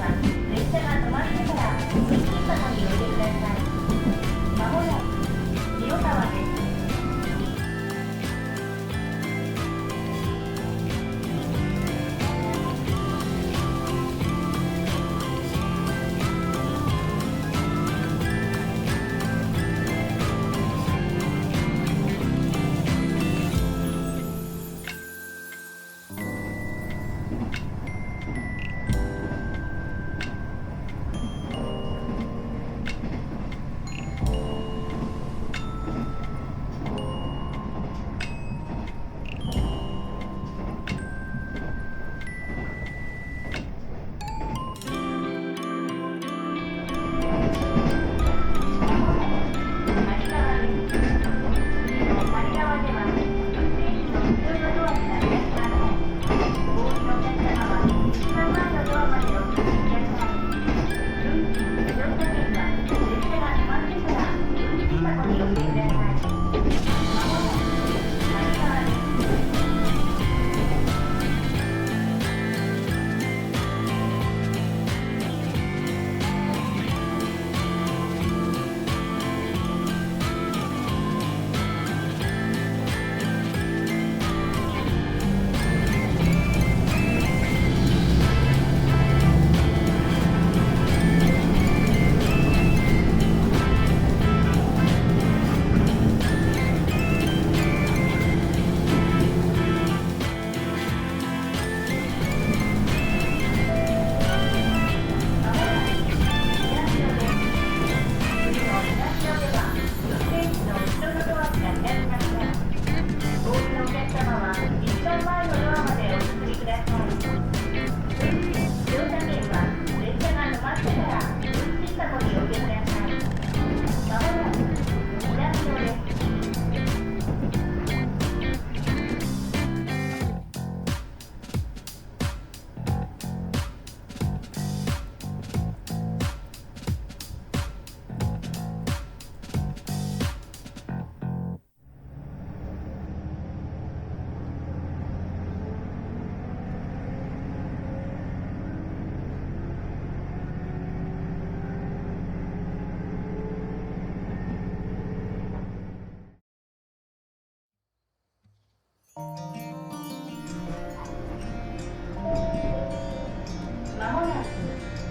は列車が止まってから運賃箱においでください。まもなく広川です。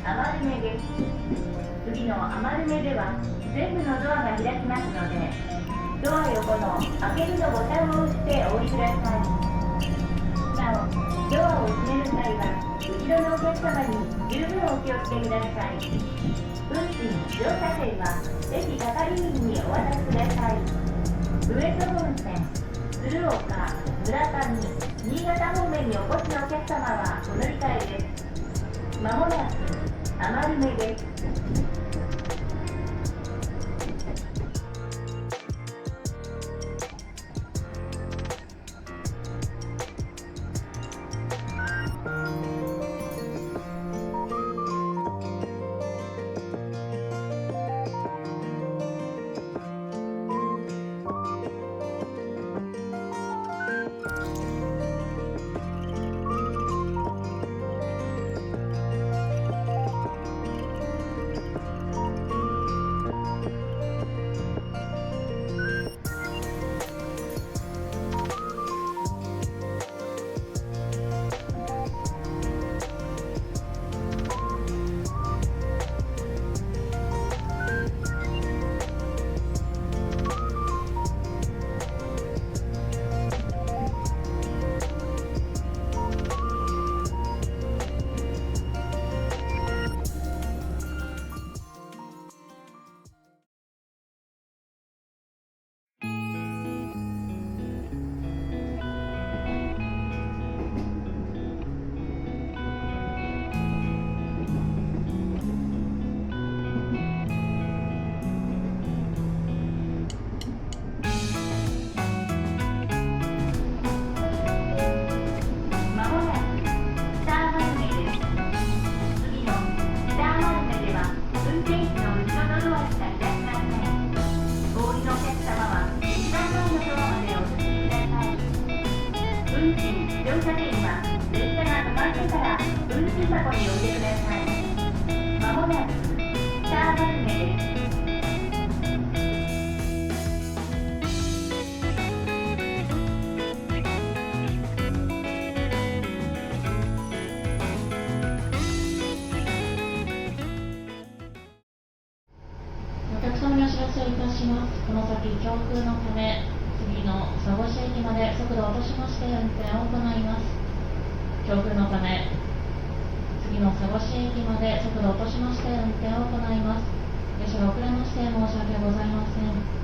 余目です。次の余目では全部のドアが開きますので、ドア横の開けるのボタンを押してお降りください。なお、ドアを閉める際は後ろのお客様に十分お気をつけください。運賃乗車券は駅係員にお渡しください。上戸本線、鶴岡、村上、新潟方面にお越しのお客様はお乗り換えです。まもなく余目です。運賃乗車券は列車が止まってから運賃箱にお入れください。まもなく北マルメです。お客様にお知らせをいたします。この先、強風のため、次の佐護市駅まで速度を落としまして運転を行います。強風のため、次の佐護市駅まで速度を落としまして運転を行います。列車が遅れまして申し訳ございません。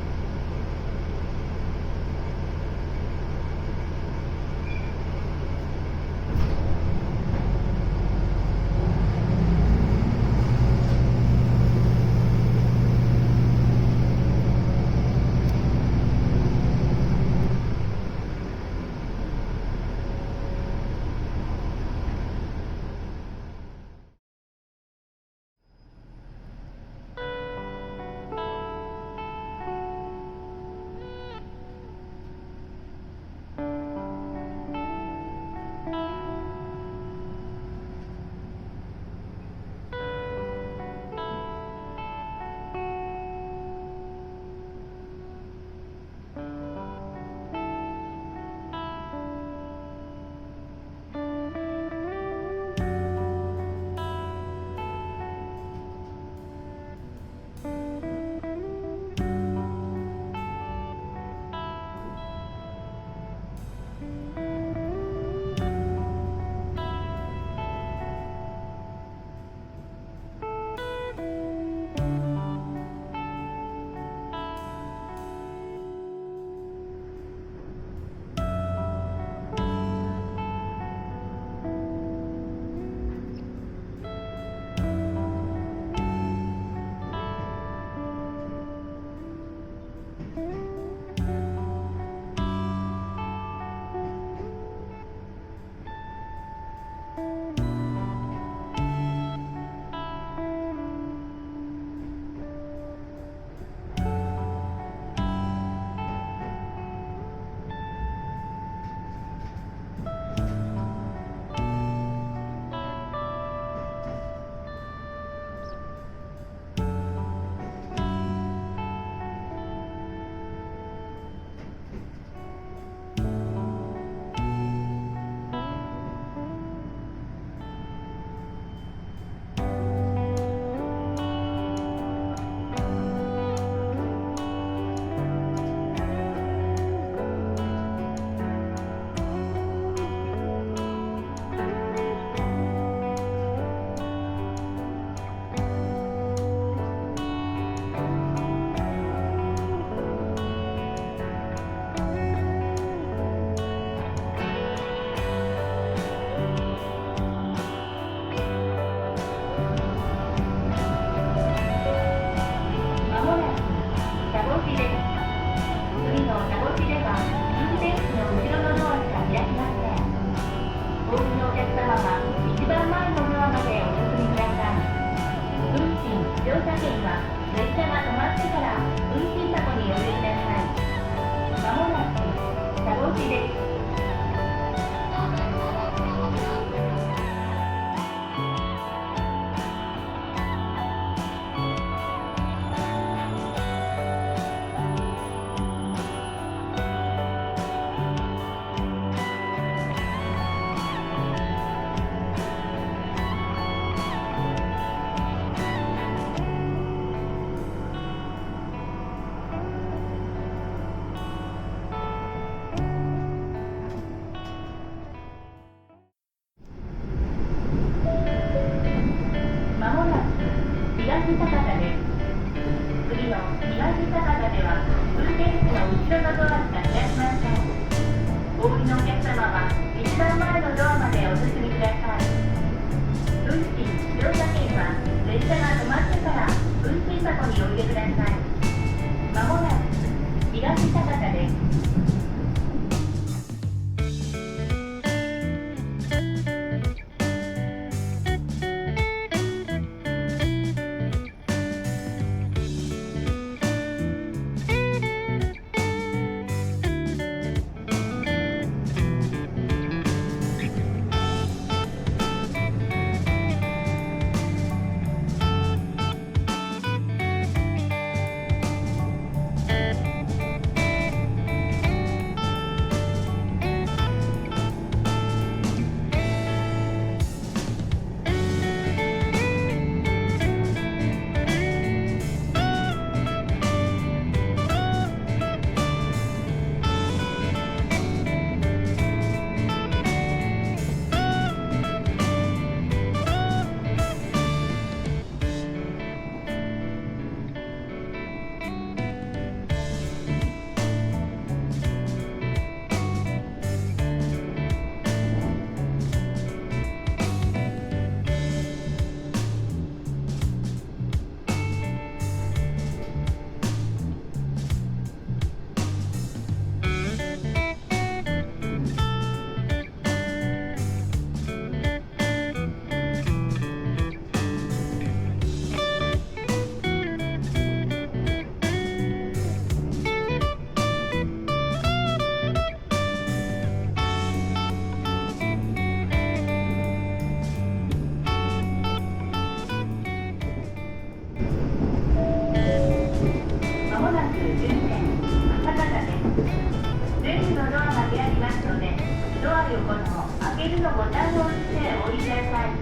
りのボタンを押してお降りください。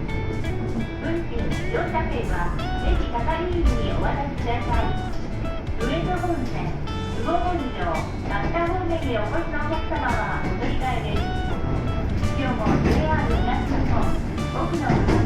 運賃乗車券はレジ係員にお渡しください。上野本線、魚本町、秋田方面にお越しのお客様はお乗り換えです。今日も JR 東日本奥の